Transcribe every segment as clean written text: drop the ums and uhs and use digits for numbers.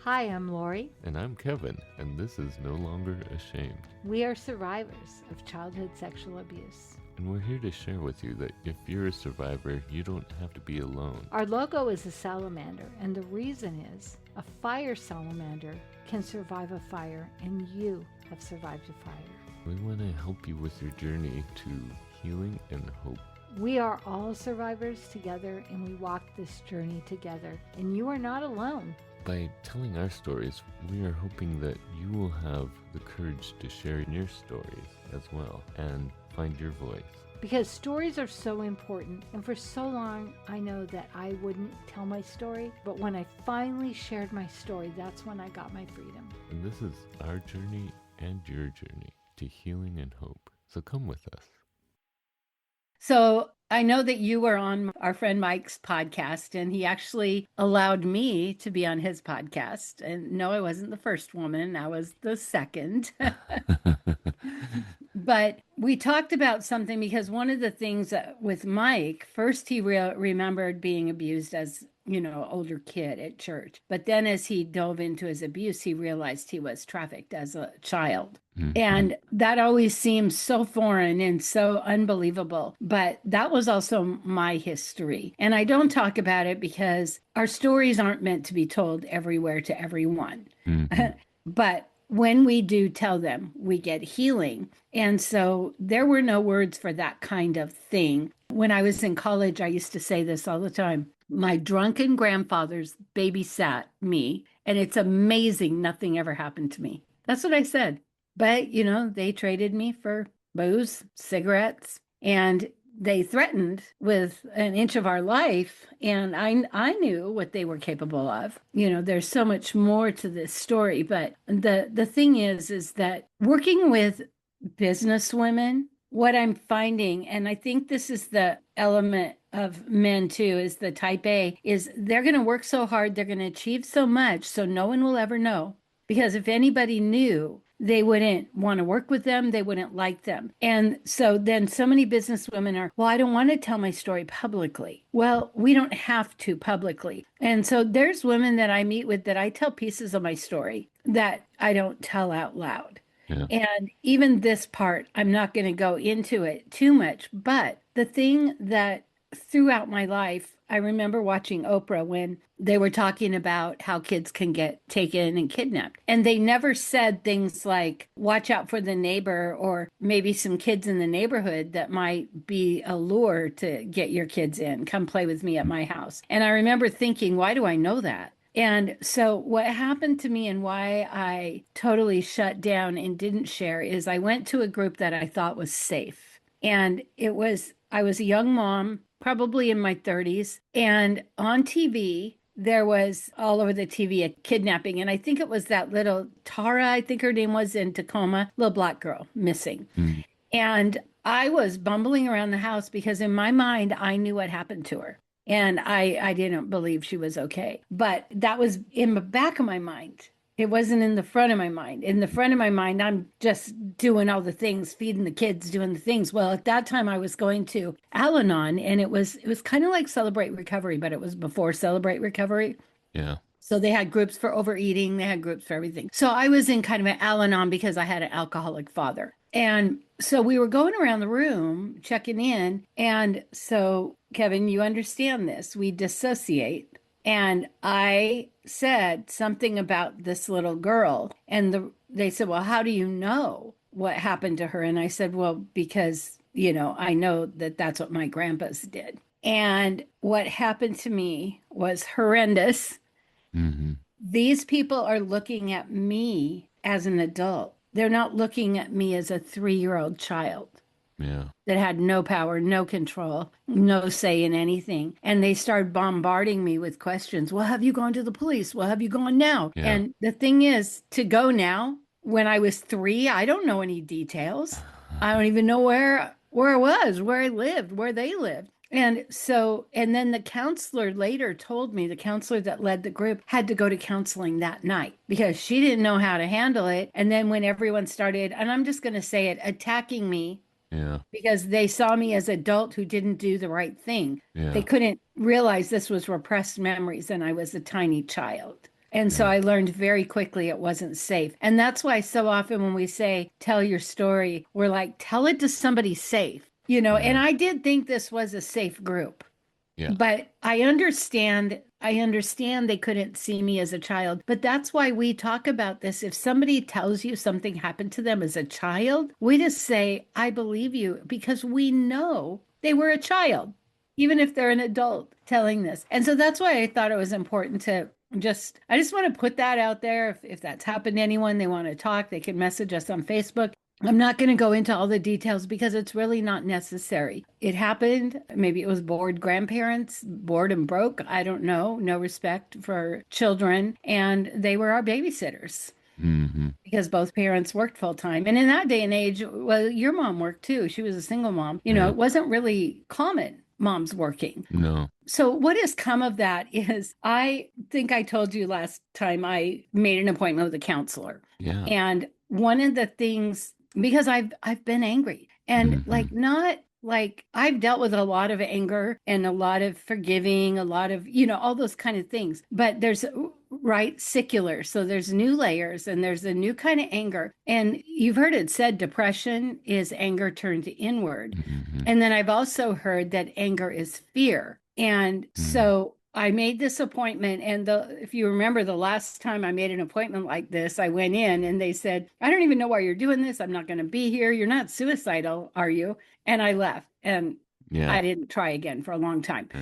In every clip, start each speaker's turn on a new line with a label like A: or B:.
A: Hi, I'm Lori.
B: And I'm Kevin, and this is No Longer Ashamed.
A: We are survivors of childhood sexual abuse.
B: And we're here to share with you that if you're a survivor, you don't have to be alone.
A: Our logo is a salamander, and the reason is a fire salamander can survive a fire, and you have survived a fire.
B: We want to help you with your journey to healing and hope.
A: We are all survivors together, and we walk this journey together, and you are not alone.
B: By telling our stories, we are hoping that you will have the courage to share your stories as well and find your voice.
A: Because stories are so important, and for so long I know that I wouldn't tell my story, but when I finally shared my story, that's when I got my freedom.
B: And this is our journey and your journey to healing and hope. So come with us.
C: So I know that you were on our friend Mike's podcast, and he actually allowed me to be on his podcast. And no, I wasn't the first woman. I was the second. But we talked about something because one of the things with Mike, first he remembered being abused as, older kid at church. But then as he dove into his abuse, he realized he was trafficked as a child. Mm-hmm. And that always seems so foreign and so unbelievable. But that was also my history. And I don't talk about it because our stories aren't meant to be told everywhere to everyone. Mm-hmm. But when we do tell them, we get healing. And so there were no words for that kind of thing. When I was in college, I used to say this all the time. My drunken grandfathers babysat me, and it's amazing nothing ever happened to me. That's what I said. But, they traded me for booze, cigarettes, and they threatened with an inch of our life. And I knew what they were capable of. There's so much more to this story. But the thing is that working with business women, what I'm finding, and I think this is the element of men too, is the type A, is they're going to work so hard, they're going to achieve so much, so no one will ever know. Because if anybody knew, they wouldn't want to work with them. They wouldn't like them. And so then so many business women are, well, I don't want to tell my story publicly. Well, we don't have to publicly. And so there's women that I meet with that I tell pieces of my story that I don't tell out loud. Yeah. And even this part, I'm not going to go into it too much. But the thing that throughout my life, I remember watching Oprah when they were talking about how kids can get taken and kidnapped. And they never said things like, watch out for the neighbor, or maybe some kids in the neighborhood that might be a lure to get your kids in. Come play with me at my house. And I remember thinking, why do I know that? And so what happened to me and why I totally shut down and didn't share is I went to a group that I thought was safe. And I was a young mom, probably in my 30s. And on TV, there was all over the TV a kidnapping. And I think it was that little Tara, I think her name was, in Tacoma, little black girl missing. Mm. And I was bumbling around the house because in my mind, I knew what happened to her. And I didn't believe she was okay. But that was in the back of my mind. It wasn't in the front of my mind. In the front of my mind, I'm just doing all the things, feeding the kids, doing the things. Well, at that time, I was going to Al-Anon, and it was kind of like Celebrate Recovery, but it was before Celebrate Recovery.
B: Yeah.
C: So they had groups for overeating. They had groups for everything. So I was in kind of an Al-Anon because I had an alcoholic father. And so we were going around the room, checking in. And so, Kevin, you understand this. We dissociate. And I said something about this little girl. And they said, well, how do you know what happened to her? And I said, well, because, I know that that's what my grandpas did. And what happened to me was horrendous. Mm-hmm. These people are looking at me as an adult. They're not looking at me as a 3-year-old child.
B: Yeah.
C: That had no power, no control, no say in anything. And they started bombarding me with questions. Well, have you gone to the police? Well, have you gone now? Yeah. And the thing is, to go now, when I was 3, I don't know any details. I don't even know where I was, where I lived, where they lived. And then the counselor later told me, the counselor that led the group had to go to counseling that night because she didn't know how to handle it. And then when everyone started, and I'm just going to say it, attacking me.
B: Yeah.
C: Because they saw me as an adult who didn't do the right thing. Yeah. They couldn't realize this was repressed memories and I was a tiny child. And so
B: Yeah.
C: I learned very quickly it wasn't safe. And that's why so often when we say, tell your story, we're like, tell it to somebody safe, and
B: Yeah.
C: I did think this was a safe group.
B: Yeah.
C: But I understand they couldn't see me as a child, but that's why we talk about this. If somebody tells you something happened to them as a child, we just say, I believe you, because we know they were a child, even if they're an adult telling this. And so that's why I thought it was important to I just want to put that out there. If that's happened to anyone, they want to talk, they can message us on Facebook. I'm not going to go into all the details because it's really not necessary. It happened. Maybe it was bored grandparents, bored and broke. I don't know. No respect for children. And they were our babysitters
B: Mm-hmm.
C: because both parents worked full time. And in that day and age, well, your mom worked too. She was a single mom.
B: Yeah.
C: It wasn't really common moms working.
B: No.
C: So what has come of that is I think I told you last time I made an appointment with a counselor.
B: Yeah.
C: And one of the things, because I've been angry and
B: Mhm.
C: not like I've dealt with a lot of anger and a lot of forgiving, a lot of, all those kind of things. But there's right secular. So there's new layers and there's a new kind of anger. And you've heard it said depression is anger turned inward.
B: Mhm.
C: And then I've also heard that anger is fear. And so I made this appointment. And if you remember the last time I made an appointment like this, I went in and they said, I don't even know why you're doing this. I'm not going to be here. You're not suicidal, are you? And I left and
B: Yeah.
C: I didn't try again for a long time.
B: Yeah.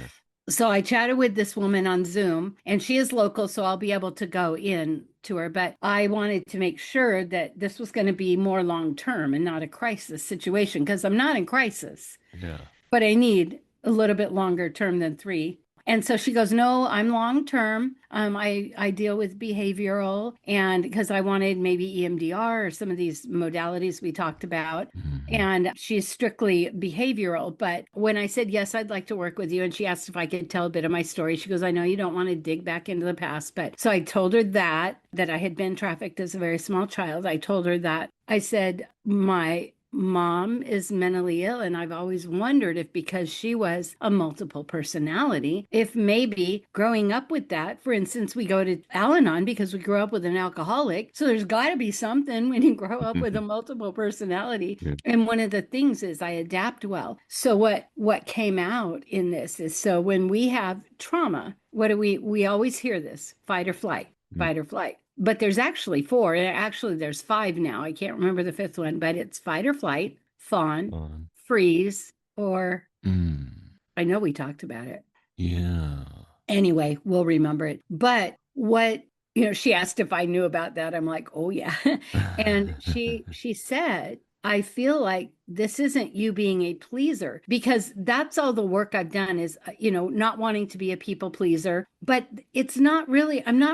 C: So I chatted with this woman on Zoom and she is local, so I'll be able to go in to her. But I wanted to make sure that this was going to be more long term and not a crisis situation because I'm not in crisis,
B: Yeah.
C: but I need a little bit longer term than 3. And so she goes, no, I'm long term. I deal with behavioral, and because I wanted maybe EMDR or some of these modalities we talked about.
B: Mhm.
C: And she's strictly behavioral. But when I said, yes, I'd like to work with you, and she asked if I could tell a bit of my story, she goes, I know you don't want to dig back into the past. But so I told her that I had been trafficked as a very small child. I told her that. I said, my mom is mentally ill, and I've always wondered if because she was a multiple personality, if maybe growing up with that, for instance, we go to Al-Anon because we grew up with an alcoholic, so there's got to be something when you grow up with a multiple personality.
B: Yeah.
C: And one of the things is I adapt well. So what came out in this is, so when we have trauma, what do we always hear this: fight or flight, fight or flight. But there's actually 4. Actually, there's 5 now. I can't remember the 5th one, but it's fight or flight, fawn,
B: Fawn.
C: freeze, or
B: Mm.
C: I know we talked about it.
B: Yeah.
C: Anyway, we'll remember it. But she asked if I knew about that. I'm like, oh yeah. And she said, I feel like this isn't you being a pleaser, because that's all the work I've done is, not wanting to be a people pleaser, but I'm not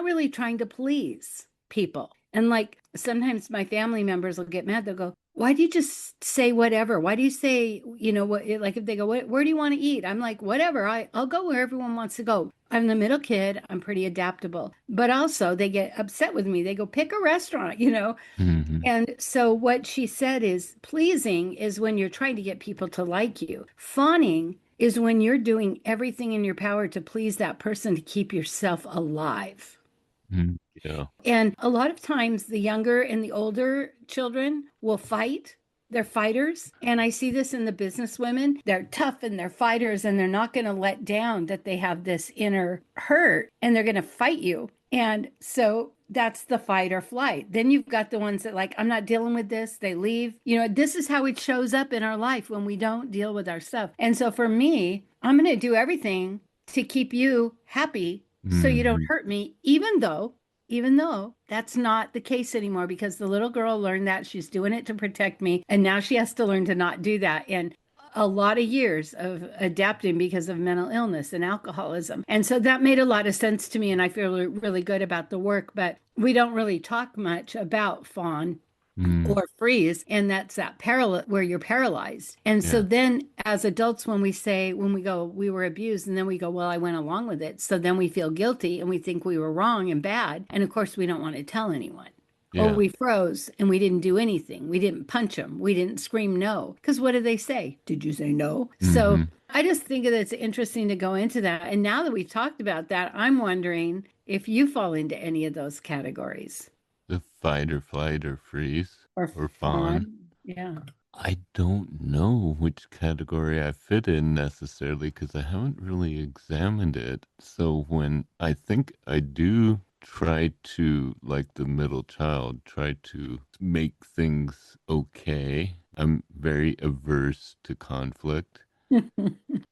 C: really trying to please people. And like sometimes my family members will get mad. They'll go, why do you just say whatever? Why do you say, what, like if they go, where do you want to eat? I'm like, whatever, I'll go where everyone wants to go. I'm the middle kid. I'm pretty adaptable, but also they get upset with me. They go, pick a restaurant,
B: Mhm.
C: And so what she said is, pleasing is when you're trying to get people to like you. Fawning is when you're doing everything in your power to please that person to keep yourself alive.
B: Mm. Yeah.
C: And a lot of times the younger and the older children will fight. They're fighters. And I see this in the business women. They're tough and they're fighters, and they're not going to let down that they have this inner hurt, and they're going to fight you. And so that's the fight or flight. Then you've got the ones that like, I'm not dealing with this. They leave. This is how it shows up in our life when we don't deal with our stuff. And so for me, I'm going to do everything to keep you happy so you don't hurt me, even though that's not the case anymore, because the little girl learned that she's doing it to protect me. And now she has to learn to not do that. And a lot of years of adapting because of mental illness and alcoholism. And so that made a lot of sense to me. And I feel really good about the work, but we don't really talk much about fawn or freeze. And that's that where you're paralyzed. And so then as adults, when we go, we were abused, and then we go, well, I went along with it. So then we feel guilty and we think we were wrong and bad. And of course, we don't want to tell anyone.
B: Yeah.
C: Or we froze and we didn't do anything. We didn't punch them. We didn't scream no. Because what did they say? Did you say no? So I just think that it's interesting to go into that. And now that we've talked about that, I'm wondering if you fall into any of those categories.
B: The fight or flight or freeze
C: Or
B: or fawn.
C: fawn. Yeah.
B: I don't know which category I fit in necessarily because I haven't really examined it. So when I think I do try to, like the middle child, try to make things okay, I'm very averse to conflict.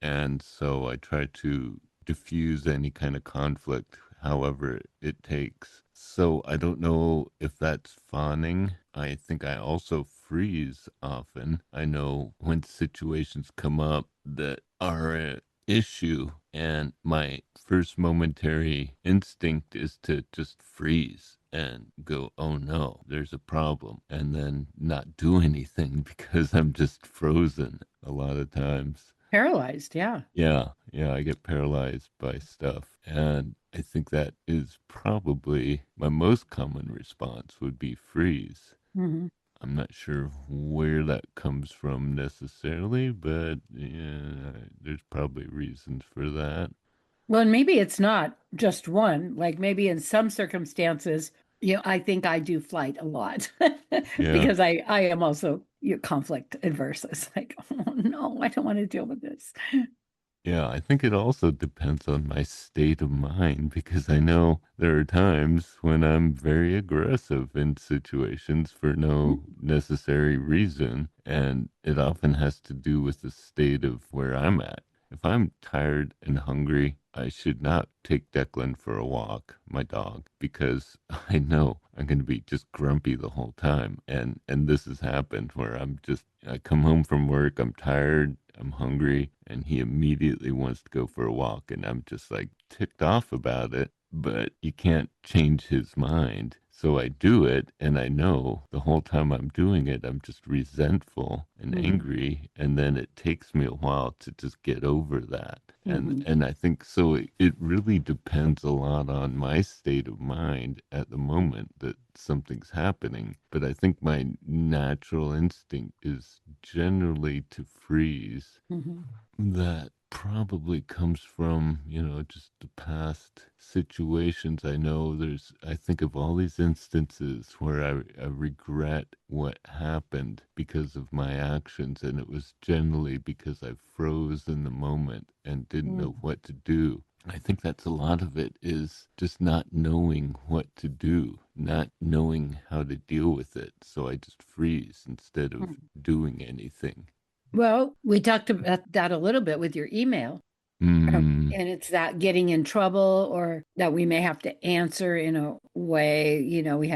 B: And so I try to diffuse any kind of conflict, however it takes. So I don't know if that's fawning. I think I also freeze often. I know when situations come up that are an issue, and my first momentary instinct is to just freeze and go, oh no, there's a problem, and then not do anything because I'm just frozen a lot of times.
C: Paralyzed. Yeah.
B: Yeah, I get paralyzed by stuff. And I think that is probably my most common response would be freeze.
C: Hmm.
B: I'm not sure where that comes from necessarily, but yeah, there's probably reasons for that.
C: Well, and maybe it's not just one. Like maybe in some circumstances, I think I do flight a lot
B: Yeah.
C: because I am also conflict adverse. It's like, oh no, I don't want to deal with this.
B: Yeah, I think it also depends on my state of mind because I know there are times when I'm very aggressive in situations for no necessary reason, and it often has to do with the state of where I'm at. If I'm tired and hungry, I should not take Declan for a walk, my dog, because I know I'm going to be just grumpy the whole time. And this has happened where I come home from work, I'm tired, I'm hungry, and he immediately wants to go for a walk, and I'm just like ticked off about it, but you can't change his mind. So I do it, and I know the whole time I'm doing it, I'm just resentful and
C: Mhm.
B: angry, and then it takes me a while to just get over that. And
C: Mhm.
B: and I think so it really depends a lot on my state of mind at the moment that something's happening. But I think my natural instinct is generally to freeze.
C: Mhm.
B: That probably comes from, just the past situations. I think of all these instances where I regret what happened because of my actions, and it was generally because I froze in the moment and didn't know
C: Mhm.
B: what to do. I think that's a lot of it is just not knowing what to do, not knowing how to deal with it. So I just freeze instead of
C: Mhm.
B: doing anything.
C: Well, we talked about that a little bit with your email.
B: Mm,
C: And it's that getting in trouble or that we may have to answer in a way,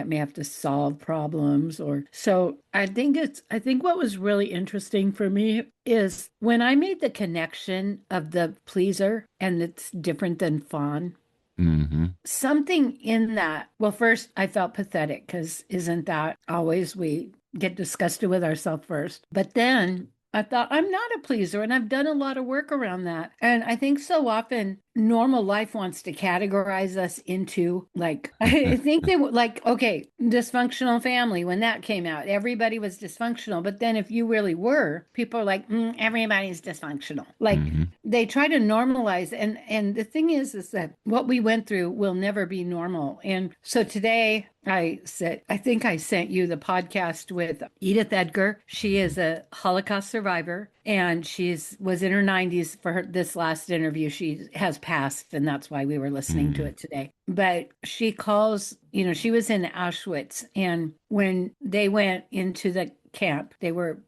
C: may have to solve problems or so I think what was really interesting for me is when I made the connection of the pleaser and it's different than fawn.
B: mm-hmm,
C: Something in that, well, first I felt pathetic because isn't that always we get disgusted with ourselves first? But then I thought, I'm not a pleaser, and I've done a lot of work around that. And I think so often normal life wants to categorize us into like, I think they would like, okay, dysfunctional family. When that came out, everybody was dysfunctional. But then if you really were, people are like, everybody's dysfunctional. Like,
B: mm-hmm,
C: they try to normalize and the thing is that what we went through will never be normal. And so today I think I sent you the podcast with Edith Edgar. She is a Holocaust survivor and she's was in her 90s for this last interview. She has passed and that's why we were listening to
B: mm-hmm,
C: it today. But she calls, she was in Auschwitz and when they went into the camp. They were,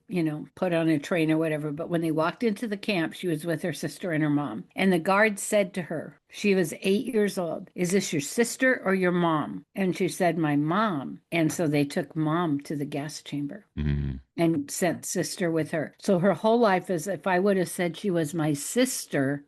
C: put on a train or whatever. But when they walked into the camp, she was with her sister and her mom. And the guard said to her, she was 8 years old, is this your sister or your mom? And she said, my mom. And so they took mom to the gas chamber
B: mm-hmm,
C: and sent sister with her. So her whole life is if I would have said she was my sister,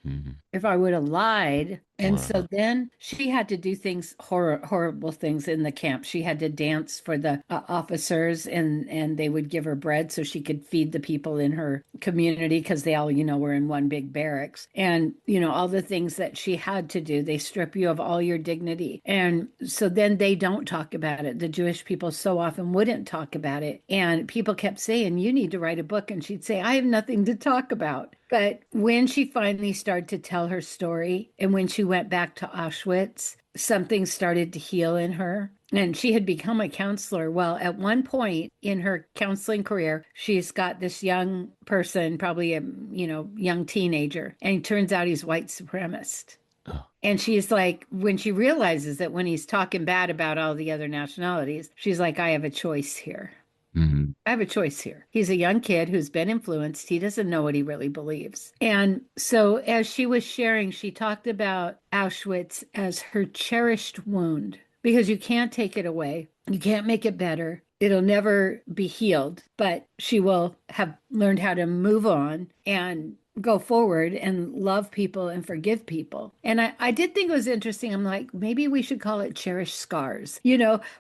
B: mm-hmm.
C: if I would have lied. And so
B: Wow.
C: then she had to do things, horrible things in the camp. She had to dance for the officers, and they would give her bread so she could feed the people in her community because they all, were in one big barracks. And, all the things that she had to do, they strip you of all your dignity. And so then they don't talk about it. The Jewish people so often wouldn't talk about it. And people kept saying, you need to write a book. And she'd say, I have nothing to talk about. But when she finally started to tell her story and when she went back to Auschwitz, something started to heal in her. And she had become a counselor. Well, at one point in her counseling career, she's got this young person, probably a young teenager, and it turns out he's white supremacist.
B: Oh.
C: And she's like, when she realizes that when he's talking bad about all the other nationalities, she's like, I have a choice here.
B: Mm-hmm.
C: I have a choice here. He's a young kid who's been influenced. He doesn't know what he really believes. And so, as she was sharing, she talked about Auschwitz as her cherished wound because you can't take it away, you can't make it better. It'll never be healed, but she will have learned how to move on and go forward and love people and forgive people. And I did think it was interesting. I'm like, maybe we should call it cherished scars,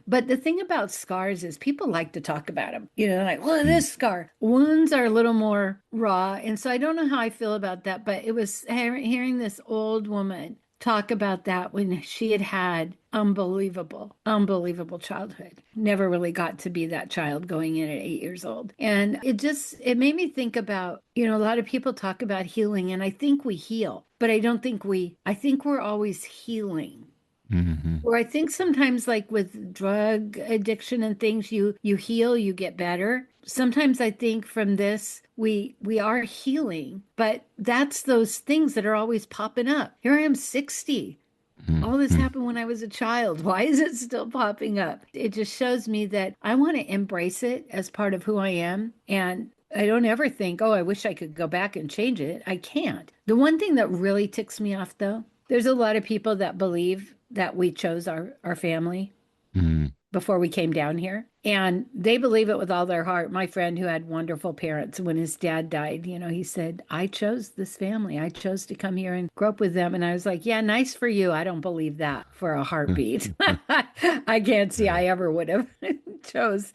C: But the thing about scars is people like to talk about them, like, well, this scar. Wounds are a little more raw. And so I don't know how I feel about that, but it was hearing this old woman talk about that when she had unbelievable childhood. Never really got to be that child going in at 8 years old. And it made me think about, a lot of people talk about healing, and I think we heal, but I think we're always healing.
B: Mm-hmm.
C: Or I think sometimes, like with drug addiction and things, you heal, you get better. Sometimes I think from this we are healing, but that's those things that are always popping up. Here I am, 60. All this happened when I was a child. Why is it still popping up? It just shows me that I want to embrace it as part of who I am. And I don't ever think, oh, I wish I could go back and change it. I can't. The one thing that really ticks me off, though, there's a lot of people that believe that we chose our family before we came down here. And they believe it with all their heart. My friend who had wonderful parents, when his dad died, he said, I chose this family. I chose to come here and grow up with them. And I was like, yeah, nice for you. I don't believe that for a heartbeat. I can't see I ever would have chose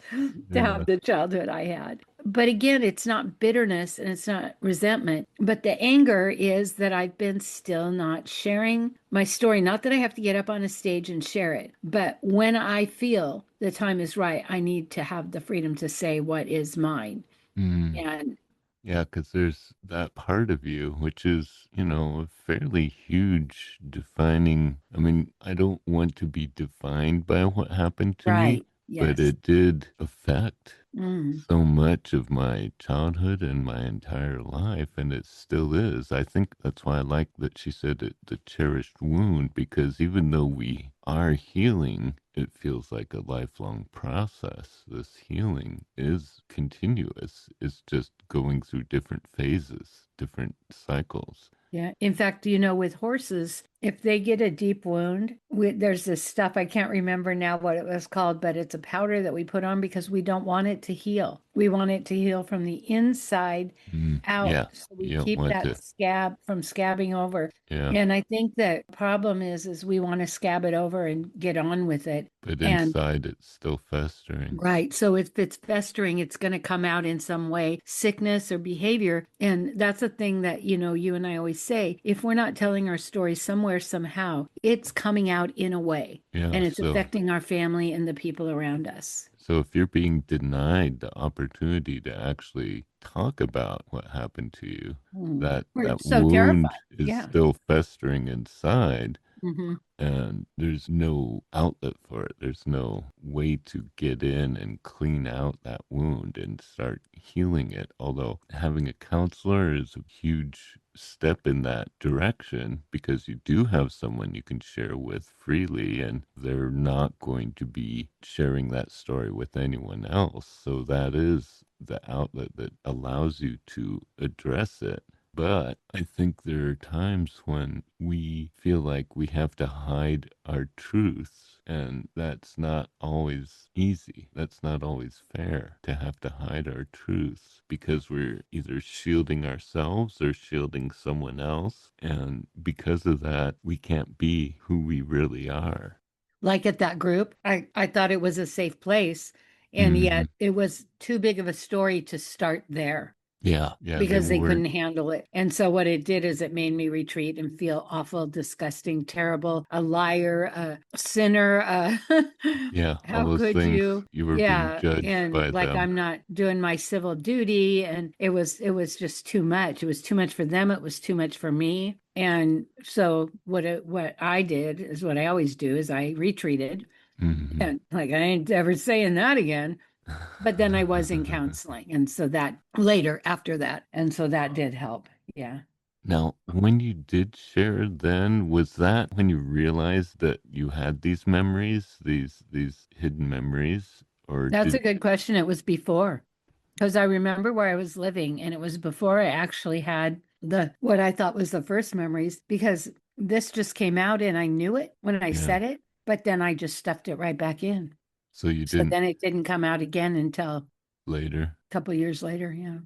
C: to have the childhood I had. But again, it's not bitterness and it's not resentment. But the anger is that I've been still not sharing my story. Not that I have to get up on a stage and share it, but when I feel the time is right, I need to have the freedom to say what is mine. And
B: yeah, because there's that part of you, which is, a fairly huge defining. I mean, I don't want to be defined by what happened to me,
C: right,
B: but
C: yes.
B: it did affect so much of my childhood and my entire life, and it still is. I think that's why I like that she said it, the cherished wound, because even though we are healing, it feels like a lifelong process. This healing is continuous. It's just going through different phases, different cycles.
C: Yeah. In fact, with horses, if they get a deep wound, there's this stuff, I can't remember now what it was called, but it's a powder that we put on because we don't want it to heal. We want it to heal from the inside out.
B: Yeah,
C: So we
B: you don't
C: keep
B: want
C: that
B: to.
C: scab from scabbing over.
B: Yeah,
C: And I think the problem is we want to scab it over and get on with it.
B: but
C: And
B: inside it's still festering.
C: right. So if it's festering, it's going to come out in some way, sickness or behavior. And that's a thing that, you and I always say, if we're not telling our story somewhere, somehow, it's coming out in a way.
B: Yeah,
C: And it's
B: so
C: affecting our family and the people around us.
B: so if you're being denied the opportunity to actually talk about what happened to you,
C: We're
B: that
C: so terrified.
B: wound is
C: Yeah.
B: still festering inside,
C: Mm-hmm.
B: and there's no outlet for it. There's no way to get in and clean out that wound and start healing it. Although having a counselor is a huge step in that direction, because you do have someone you can share with freely, and they're not going to be sharing that story with anyone else. So that is the outlet that allows you to address it. But I think there are times when we feel like we have to hide our truths, and that's not always easy. That's not always fair to have to hide our truths, because we're either shielding ourselves or shielding someone else. And because of that, we can't be who we really are.
C: Like at that group, I thought it was a safe place. And
B: Hmm.
C: yet it was too big of a story to start there.
B: Yeah, yeah, they
C: because they
B: weren't.
C: couldn't handle it. And so what it did is it made me retreat and feel awful, disgusting, terrible, a liar, a sinner.
B: Yeah, all
C: How
B: those
C: could
B: things
C: you?
B: you were being
C: Yeah,
B: judged
C: and
B: by
C: like
B: them.
C: I'm not doing my civil duty, and it was just too much. It was too much for them. It was too much for me. And so what I did is what I always do is I retreated,
B: Hmm.
C: and like I ain't ever saying that again. But then I was in counseling. And so that later after that. And so that did help. Yeah.
B: Now, when you did share then, was that when you realized that you had these memories, these hidden memories, or
C: That's a
B: did
C: good question. It was before because I remember where I was living and it was before I actually had the what I thought was the first memories because this just came out and I knew it when I
B: yeah,
C: said it, but then I just stuffed it right back in.
B: so you
C: So
B: didn't
C: then it didn't come out again until a
B: later?
C: couple years later. Yeah.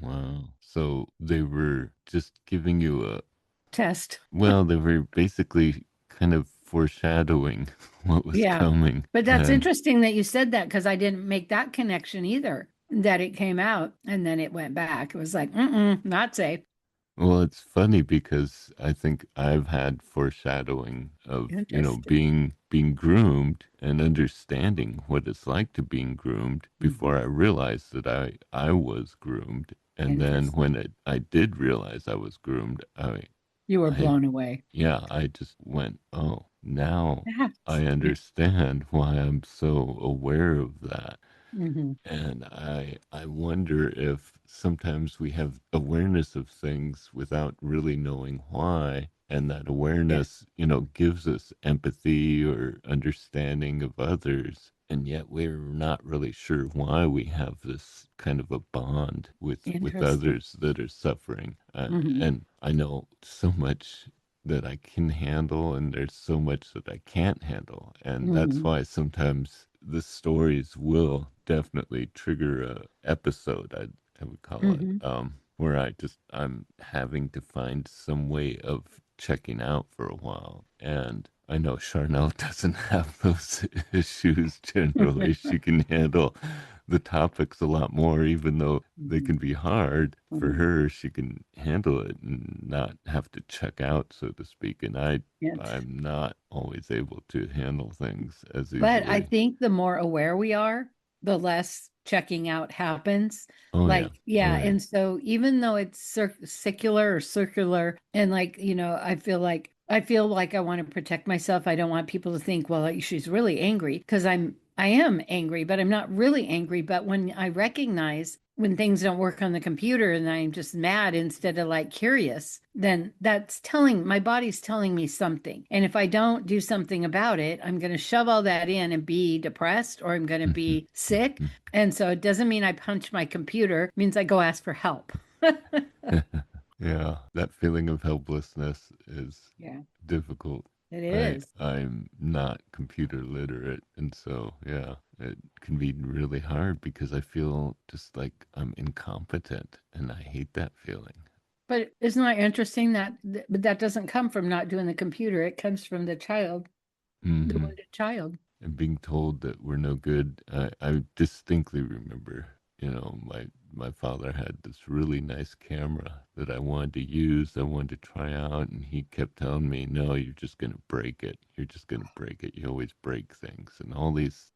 B: Wow. So they were just giving you a,
C: Test.
B: well, they were basically kind of foreshadowing what was
C: Yeah.
B: coming.
C: But that's
B: And
C: interesting that you said that because I didn't make that connection either, that it came out and then it went back. It was like, not safe.
B: well, it's funny because I think I've had foreshadowing of,
C: Interesting.
B: being groomed and understanding what it's like to being groomed before
C: Mhm.
B: I realized that I was groomed. And then
C: Interesting.
B: I did realize I was groomed,
C: You were
B: I
C: blown away.
B: yeah, I just went, oh, now
C: That's,
B: I understand why I'm so aware of that.
C: hmm
B: And I wonder if sometimes we have awareness of things without really knowing why. And that
C: yeah,
B: awareness, gives us empathy or understanding of others. And yet we're not really sure why we have this kind of a bond with
C: interesting.
B: others that are suffering.
C: hmm
B: And I know so much that I can handle, and there's so much that I can't handle. And that's
C: hmm
B: why sometimes the stories will definitely trigger a episode, I would call it,
C: hmm
B: where I'm having to find some way of checking out for a while. And I know Charnel doesn't have those issues generally. She can handle the topics a lot more, even though they
C: hmm
B: can be hard for
C: hmm
B: her. She can handle it and not have to check out, so to speak. And
C: Yes.
B: I'm not always able to handle things as
C: But I
B: easily.
C: think the more aware we are, the less checking out happens.
B: Oh yeah.
C: Like,
B: Oh
C: yeah.
B: yeah.
C: And so even though it's secular or circular, and like, I feel like I want to protect myself. I don't want people to think, well, like, she's really angry because I am angry, but I'm not really angry. But when I recognize when things don't work on the computer and I'm just mad instead of like curious, then that's telling my body's telling me something. And if I don't do something about it, I'm going to shove all that in and be depressed or I'm going to
B: Mhm,
C: be sick.
B: mhm.
C: And so it doesn't mean I punch my computer, it means I go ask for help.
B: Yeah, that feeling of helplessness is
C: Yeah,
B: difficult.
C: it
B: I
C: is.
B: I'm not computer literate, and so yeah, it can be really hard because I feel just like I'm incompetent, and I hate that feeling.
C: But isn't that interesting but that doesn't come from not doing the computer. It comes from the child, the
B: Hmm.
C: wounded child.
B: And being told that we're no good. I distinctly remember, my father had this really nice camera that I wanted to use, I wanted to try out, and he kept telling me, "No, you're just gonna break it. You're just gonna break it. You always break things," and all these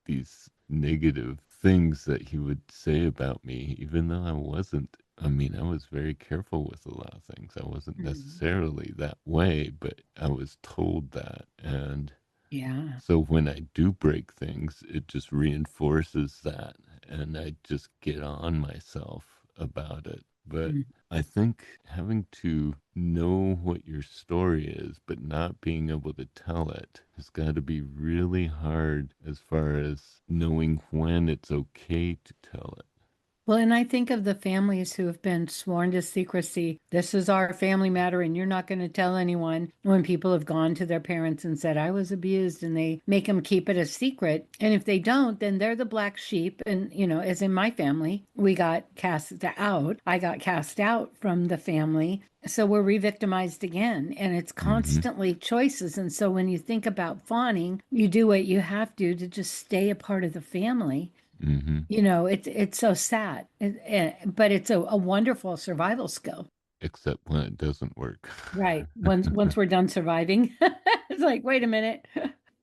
B: negative things that he would say about me, even though I wasn't. I mean, I was very careful with a lot of things. I wasn't
C: Mhm.
B: necessarily that way, but I was told that, and
C: Yeah.
B: so when I do break things, it just reinforces that, and I just get on myself about it. But
C: Mm.
B: I think having to know what your story is, but not being able to tell it, has got to be really hard as far as knowing when it's okay to tell it.
C: Well, and I think of the families who have been sworn to secrecy. This is our family matter, and you're not going to tell anyone. When people have gone to their parents and said, I was abused, and they make them keep it a secret. And if they don't, then they're the black sheep. And, as in my family, we got cast out. I got cast out from the family. So we're re-victimized again. And it's
B: Hmm.
C: constantly choices. And so when you think about fawning, you do what you have to just stay a part of the family
B: Mm-hmm.
C: It's so sad, but it's a wonderful survival skill.
B: Except when it doesn't work.
C: Right. Once we're done surviving, it's like, wait a minute,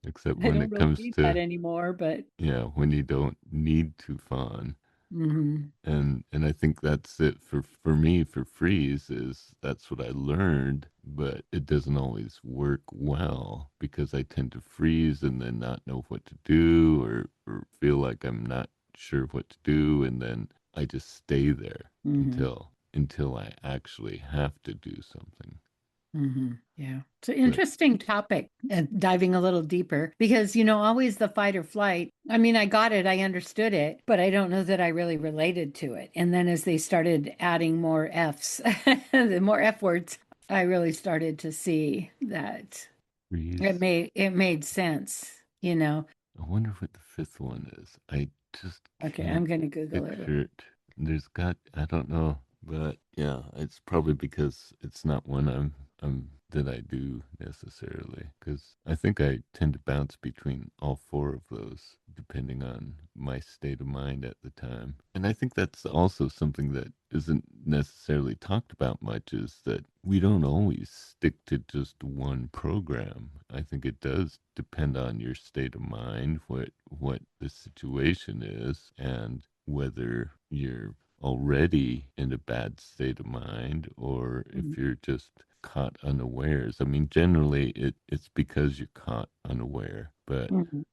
B: Except
C: I
B: when
C: don't
B: it
C: really
B: comes
C: need that
B: to,
C: anymore. But
B: yeah, when you don't need to fawn.
C: hmm
B: And I think that's it for me for freeze is that's what I learned, but it doesn't always work well because I tend to freeze and then not know what to do or feel like I'm not sure what to do, and then I just stay there
C: hmm
B: until I actually have to do something.
C: Yeah. It's an
B: But
C: interesting topic, diving a little deeper because, always the fight or flight. I mean, I got it, I understood it, but I don't know that I really related to it. And then as they started adding more F's, the more F words, I really started to see that it
B: freeze,
C: made sense.
B: I wonder what the fifth one is. I just
C: Okay, I'm
B: can't
C: gonna Google it.
B: picture it. I don't know, but yeah, it's probably because it's not one that I do necessarily. Because I think I tend to bounce between all four of those depending on my state of mind at the time. And I think that's also something that isn't necessarily talked about much is that we don't always stick to just one program. I think it does depend on your state of mind, what the situation is, and whether you're already in a bad state of mind or if you're just caught unawares. I mean, generally it's because you're caught unaware, but
C: Mhm.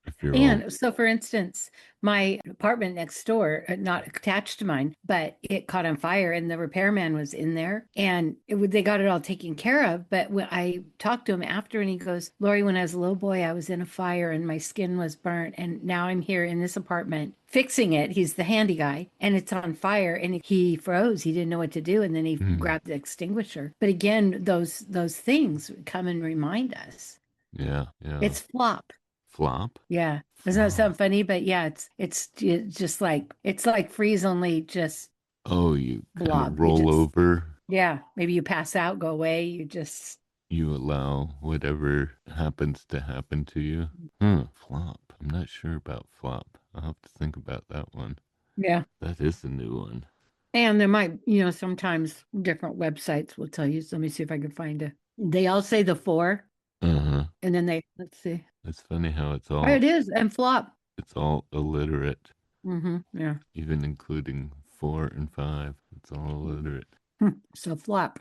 B: if you're all
C: And so, for instance, my apartment next door, not attached to mine, but it caught on fire and the repairman was in there and they got it all taken care of. But when I talked to him after and he goes, Lori, when I was a little boy, I was in a fire and my skin was burnt. And now I'm here in this apartment fixing it. He's the handy guy and it's on fire and he froze. He didn't know what to do. And then he
B: mm,
C: grabbed the extinguisher. But again, those things come and remind us.
B: yeah, yeah.
C: It's flop.
B: Flop?
C: Yeah. Doesn't that
B: Flop.
C: sound funny? But yeah, it's just like freeze only just
B: Oh, you kind of
C: blob. You
B: roll
C: just
B: over.
C: yeah, maybe you pass out, go away. You just
B: You allow whatever happens to happen to you. Flop. I'm not sure about flop. I'll have to think about that one.
C: yeah.
B: That is a new one.
C: And there might, sometimes different websites will tell you. So let me see if I can find it. They all say the four,
B: Uh-huh.
C: and then let's see.
B: It's funny how
C: Oh, it is, and flop.
B: it's all illiterate,
C: Yeah.
B: even including 4 and 5. It's all illiterate.
C: So flop.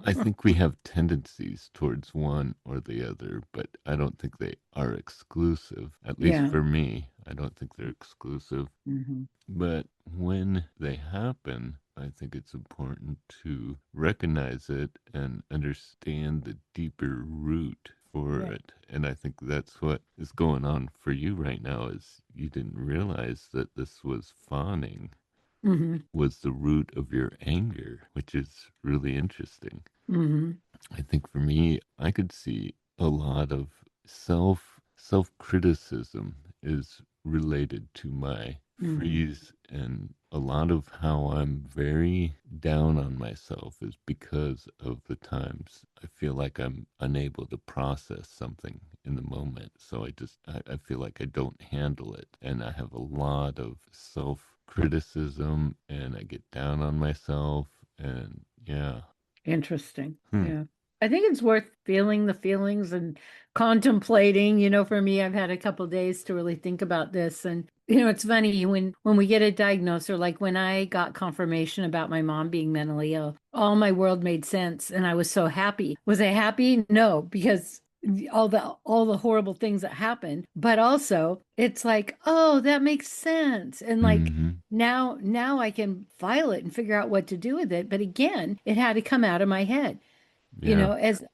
B: I think we have tendencies towards one or the other, but I don't think they are exclusive. At least
C: Yeah.
B: for me, I don't think they're exclusive.
C: hmm
B: But when they happen, I think it's important to recognize it and understand the deeper root for
C: Yeah.
B: it. And I think that's what is going on for you right now is you didn't realize that this was fawning
C: hmm
B: was the root of your anger, which is really interesting.
C: hmm
B: I think for me, I could see a lot of self criticism is related to my
C: hmm
B: freeze, and a lot of how I'm very down on myself is because of the times I feel like I'm unable to process something in the moment. So I feel like I don't handle it, and I have a lot of self criticism, and I get down on myself, and yeah.
C: Interesting.
B: Hmm.
C: Yeah. I think it's worth feeling the feelings and contemplating. For me, I've had a couple days to really think about this. And it's funny when we get a diagnosis, or like when I got confirmation about my mom being mentally ill, all my world made sense and I was so happy. Was I happy? No, because all the horrible things that happened, but also it's like, oh, that makes sense. And like
B: Hmm.
C: now I can file it and figure out what to do with it. But again, it had to come out of my head.
B: Yeah.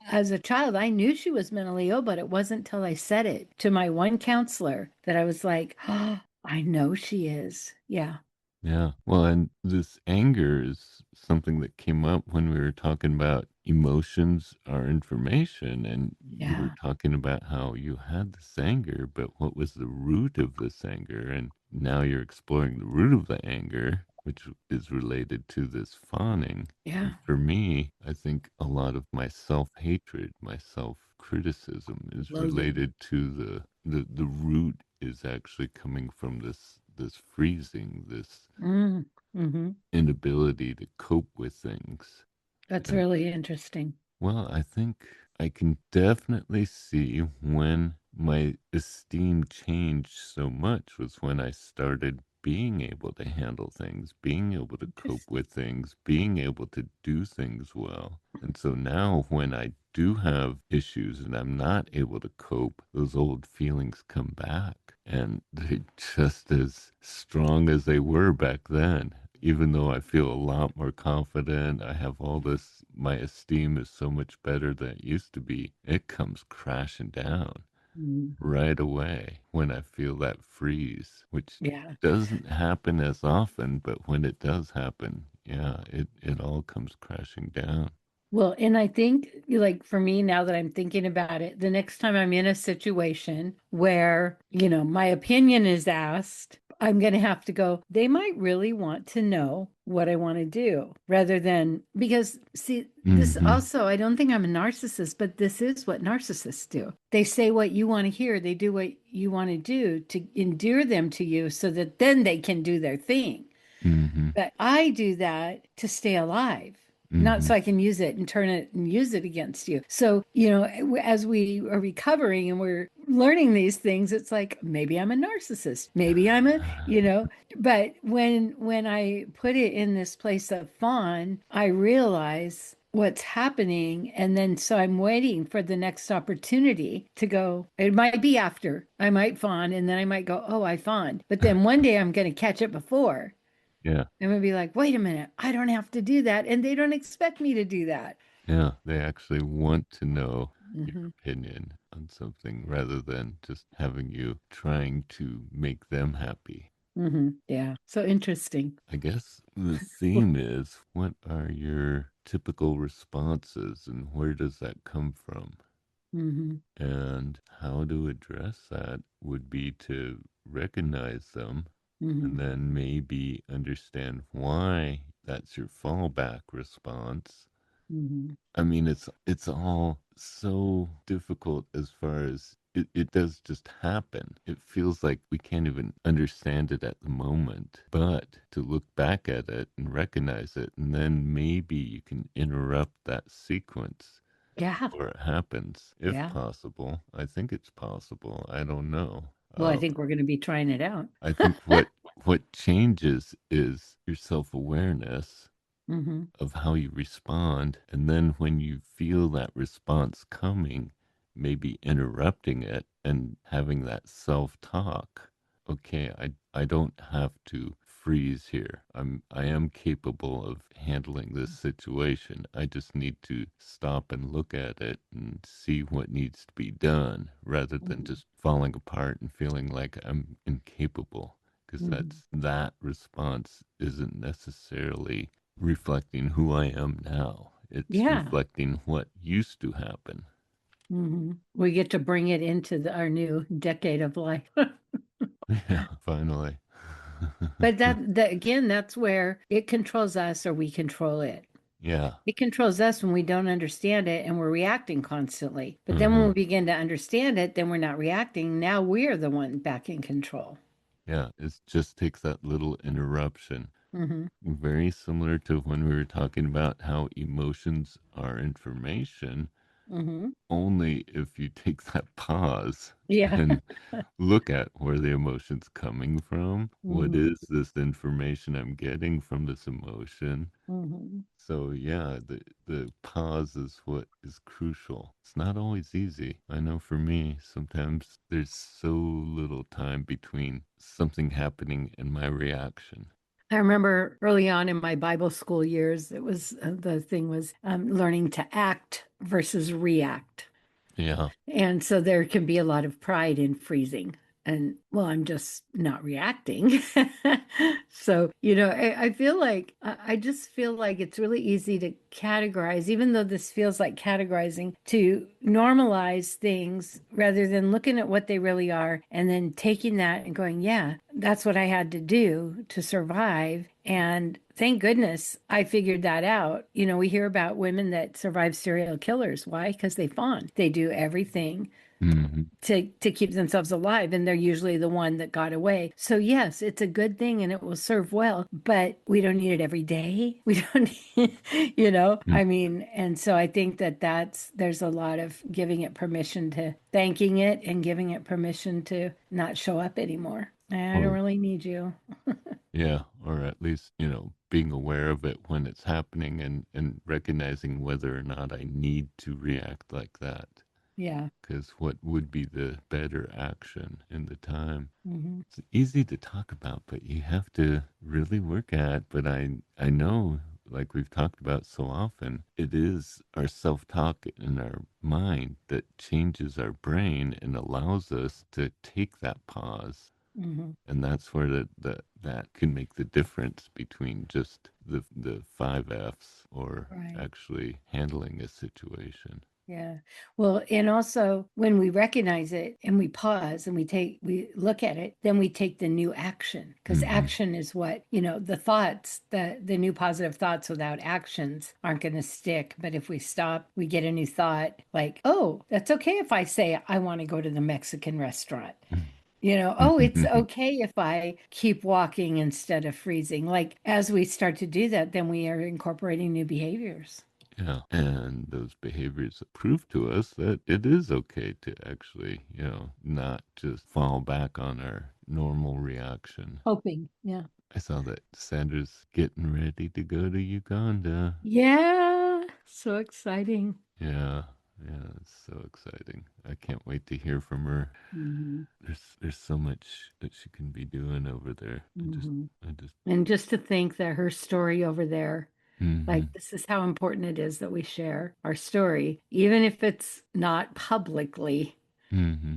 C: As a child, I knew she was mentally ill, but it wasn't till I said it to my one counselor that I was like, oh, I know she is. Yeah.
B: Yeah. Well, and this anger is something that came up when we were talking about emotions are information. And you were
C: Yeah.
B: talking about how you had this anger, but what was the root of this anger? And now you're exploring the root of the anger, which is related to this fawning.
C: Yeah.
B: And for me, I think a lot of my self hatred, my self criticism is
C: Loathing.
B: related to the root is actually coming from this freezing, this
C: Mm-hmm.
B: inability to cope with things.
C: That's
B: And
C: really interesting.
B: well, I think I can definitely see when my esteem changed so much was when I started being able to handle things, being able to cope
C: Interesting.
B: with things, being able to do things well. And so now when I do have issues and I'm not able to cope, those old feelings come back and they're just as strong as they were back then. Even though I feel a lot more confident, I have all this, my esteem is so much better than it used to be. It comes crashing down
C: Mm,
B: right away when I feel that freeze, which
C: yeah.
B: doesn't happen as often, but when it does happen, yeah, it all comes crashing down.
C: Well, and I think, like, for me, now that I'm thinking about it, the next time I'm in a situation where, my opinion is asked, I'm going to have to go, they might really want to know what I want to do rather than, because, see, this
B: Mm-hmm.
C: also, I don't think I'm a narcissist, but this is what narcissists do. They say what you want to hear, they do what you want to do to endear them to you so that then they can do their thing.
B: Mm-hmm.
C: But I do that to stay alive, not
B: Mm-hmm.
C: so I can use it and turn it and use it against you. So, as we are recovering and we're learning these things, it's like maybe I'm a narcissist, maybe I'm but when I put it in this place of fawn, I realize what's happening, and then so I'm waiting for the next opportunity to go. It might be after I might fawn, and then I might go, oh, I fawned, but then one day I'm going to catch it before.
B: Yeah.
C: I'm gonna be like, wait a minute, I don't have to do that. And they don't expect me to do that.
B: Yeah, they actually want to know your
C: Hmm.
B: opinion on something rather than just having you trying to make them happy.
C: Yeah. So interesting.
B: I guess the theme is what are your typical responses and where does that come from?
C: Mm-hmm.
B: And how to address that would be to recognize them and
C: Mm-hmm.
B: then maybe understand why that's your fallback response.
C: Mm-hmm.
B: I mean, it's all so difficult as far as it does just happen. It feels like we can't even understand it at the moment. But to look back at it and recognize it, and then maybe you can interrupt that sequence
C: Yeah.
B: before it happens, if
C: Yeah.
B: possible. I think it's possible. I don't know.
C: Well, I think we're going to be trying it out.
B: I think what changes is your self-awareness
C: Mm-hmm.
B: of how you respond. And then when you feel that response coming, maybe interrupting it and having that self talk. Okay, I don't have to freeze here. I am capable of handling this situation. I just need to stop and look at it and see what needs to be done rather than
C: Mm-hmm.
B: just falling apart and feeling like I'm incapable because
C: Mm-hmm.
B: that response isn't necessarily reflecting who I am now. It's
C: Yeah.
B: reflecting what used to happen.
C: Mm-hmm. We get to bring it into our new decade of life.
B: Yeah, finally.
C: But that again, that's where it controls us or we control it.
B: Yeah.
C: It controls us when we don't understand it and we're reacting constantly. But then when
B: Hmm.
C: we begin to understand it, then we're not reacting. Now we're the one back in control.
B: Yeah, it just takes that little interruption.
C: Hmm.
B: Very similar to when we were talking about how emotions are information,
C: Hmm.
B: only if you take that pause
C: Yeah.
B: and look at where the emotion's coming from. What
C: Hmm.
B: is this information I'm getting from this emotion?
C: Hmm.
B: So yeah, the pause is what is crucial. It's not always easy. I know for me, sometimes there's so little time between something happening and my reaction.
C: I remember early on in my Bible school years, it was the thing was learning to act versus react.
B: Yeah.
C: And so there can be a lot of pride in freezing. And well, I'm just not reacting. So, I feel like, I just feel like it's really easy to categorize, even though this feels like categorizing, to normalize things rather than looking at what they really are and then taking that and going, yeah, that's what I had to do to survive. And thank goodness I figured that out. We hear about women that survive serial killers. Why? Because they fawn. They do everything
B: Hmm.
C: to keep themselves alive, and they're usually the one that got away. So yes, it's a good thing and it will serve well, but we don't need it every day. We don't need, I mean, and so I think that there's a lot of giving it permission, to thanking it and giving it permission to not show up anymore. I don't
B: Or,
C: really need you.
B: yeah, or at least, being aware of it when it's happening and recognizing whether or not I need to react like that.
C: Yeah.
B: Because what would be the better action in the time?
C: Hmm.
B: It's easy to talk about, but you have to really work at. But I know, like we've talked about so often, it is our self-talk in our mind that changes our brain and allows us to take that pause.
C: Hmm.
B: And that's where that can make the difference between just the five F's or
C: Right.
B: actually handling a situation.
C: Yeah. Well, and also when we recognize it and we pause and we look at it, then we take the new action, because
B: Hmm.
C: action is what, the thoughts, the new positive thoughts without actions aren't going to stick. But if we stop, we get a new thought like, oh, that's okay if I say I want to go to the Mexican restaurant. Oh, it's okay if I keep walking instead of freezing. Like as we start to do that, then we are incorporating new behaviors.
B: Yeah. And those behaviors prove to us that it is okay to actually, not just fall back on our normal reaction.
C: Hoping. Yeah.
B: I saw that Sandra's getting ready to go to Uganda.
C: Yeah, so exciting.
B: Yeah. Yeah, it's so exciting. I can't wait to hear from her.
C: Hmm.
B: There's so much that she can be doing over there.
C: Hmm.
B: I just
C: And just to think that her story over there,
B: hmm
C: like this is how important it is that we share our story, even if it's not publicly,
B: hmm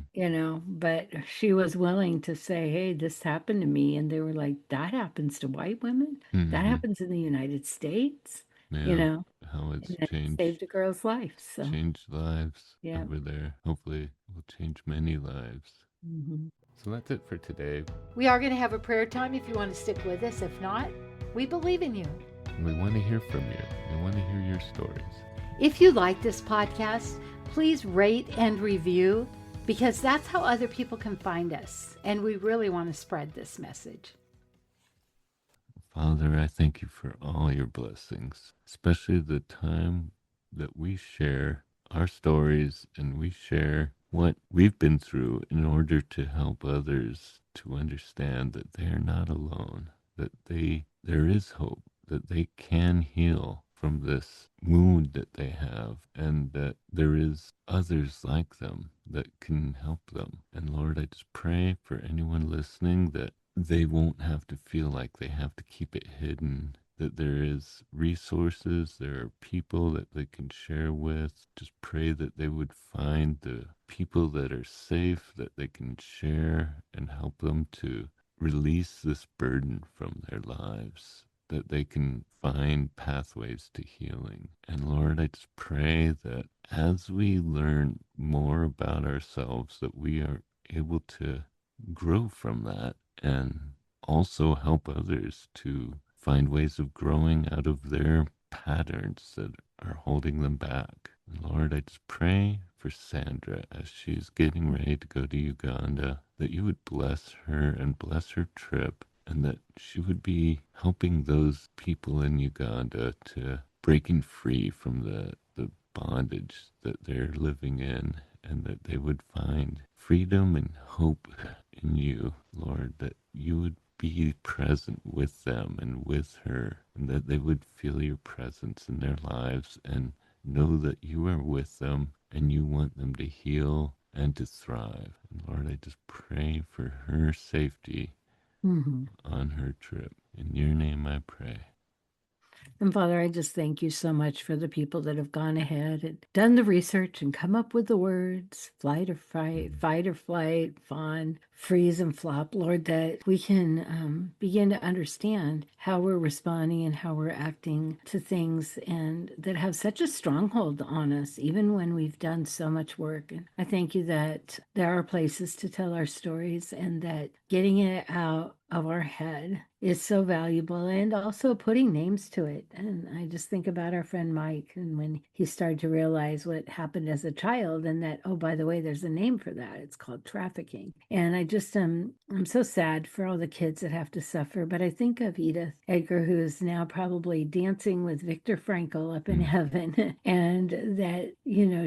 C: but she was willing to say, hey, this happened to me. And they were like, that happens to white women? That
B: hmm
C: happens in the United States, you
B: yeah,
C: know,
B: how
C: and
B: it's
C: it saved a girl's life. So,
B: changed lives
C: yeah.
B: over there. Hopefully, it will change many lives.
C: Hmm.
B: So that's it for today.
A: We are going to have a prayer time if you want to stick with us. If not, we believe in you.
B: We want to hear from you. We want to hear your stories.
A: If you like this podcast, please rate and review, because that's how other people can find us. And we really want to spread this message.
B: Father, I thank you for all your blessings, especially the time that we share our stories and we share what we've been through in order to help others to understand that they are not alone, that there is hope, that they can heal from this wound that they have, and that there is others like them that can help them. And Lord, I just pray for anyone listening that they won't have to feel like they have to keep it hidden, that there is resources, there are people that they can share with. Just pray that they would find the people that are safe, that they can share and help them to release this burden from their lives, that they can find pathways to healing. And Lord, I just pray that as we learn more about ourselves, that we are able to grow from that and also help others to find ways of growing out of their patterns that are holding them back. And Lord, I just pray for Sandra as she's getting ready to go to Uganda, that you would bless her and bless her trip, and that she would be helping those people in Uganda to breaking free from the bondage that they're living in, and that they would find freedom and hope in you, Lord, that you would be present with them and with her, and that they would feel your presence in their lives and know that you are with them and you want them to heal and to thrive. And Lord, I just pray for her safety
C: Hmm.
B: on her trip. In your name I pray.
C: And Father, I just thank you so much for the people that have gone ahead and done the research and come up with the words flight or fight or flight, fawn, freeze and flop. Lord, that we can begin to understand how we're responding and how we're acting to things and that have such a stronghold on us, even when we've done so much work. And I thank you that there are places to tell our stories and that getting it out of our head is so valuable, and also putting names to it. And I just think about our friend Mike and when he started to realize what happened as a child and that, oh, by the way, there's a name for that. It's called trafficking. And I just I'm so sad for all the kids that have to suffer. But I think of Edith Edgar, who is now probably dancing with Viktor Frankl up in heaven. And that,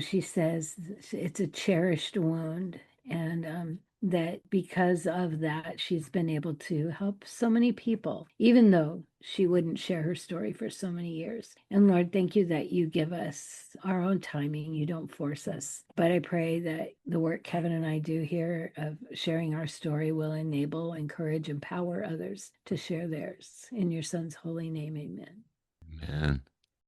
C: she says it's a cherished wound. And that because of that, she's been able to help so many people, even though she wouldn't share her story for so many years. And Lord, thank you that you give us our own timing. You don't force us. But I pray that the work Kevin and I do here of sharing our story will enable, encourage, empower others to share theirs. In your son's holy name, amen.
B: Man.